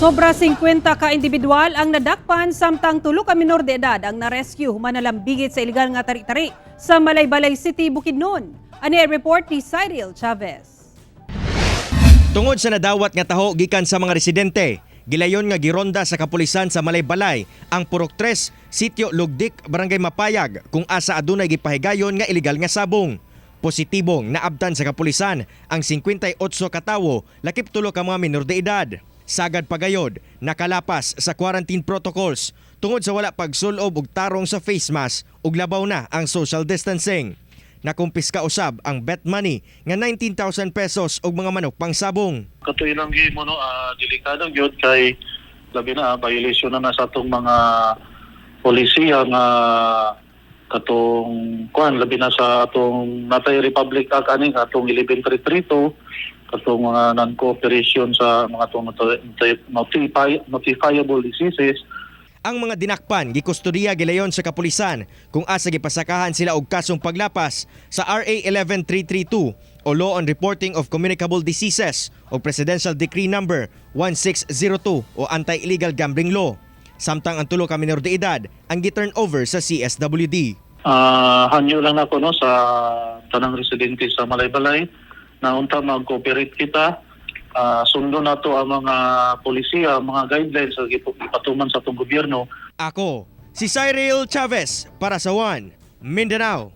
Sobra 50 ka individual ang nadakpan samtang tulo ka minor de edad ang na-rescue humanalambigit sa iligal nga tari-tari sa Malaybalay City, Bukidnon. Ani report ni Cyril Chavez. Tungod sa nadawat nga taho gikan sa mga residente, gilayon nga gironda sa kapulisan sa Malaybalay ang Purok 3, Sitio Lugdik, Barangay Mapayag kung asa adunay gipahigayon nga iligal nga sabong. Positibong naabtan sa kapulisan ang 58 ka tawo lakip tulo ka mga minor de edad. Sagad pagayod, nakalapas sa quarantine protocols tungod sa wala pagsulob og tarong sa face mask ug labaw na ang social distancing. Nakumpiska usab ang bet money nga 19,000 pesos og mga manok pang sabong. Katuy lang gyud mo no, delikado gyud kay labi na violation na sa atong mga polisiya nga katong labi na sa atong natay Republic Act ani atong 11332 katong mga non-cooperation sa mga notifiable diseases. Ang mga dinakpan gikustodiya gilayon sa kapulisan kung asa gipasakahan sila og kasong paglapas sa RA 11332 o Law on Reporting of Communicable Diseases o Presidential Decree number 1602 o Anti-Illegal Gambling Law. Samtang ang tulo ka minor de edad ang gi-turn over sa CSWD. Hanyo lang ako no sa tanang residente sa Malaybalay na unta mag-cooperate kita. Sundo na to ang mga polisiya, mga guidelines sa ipatuman sa itong gobyerno. Ako, si Cyril Chavez para sa One Mindanao.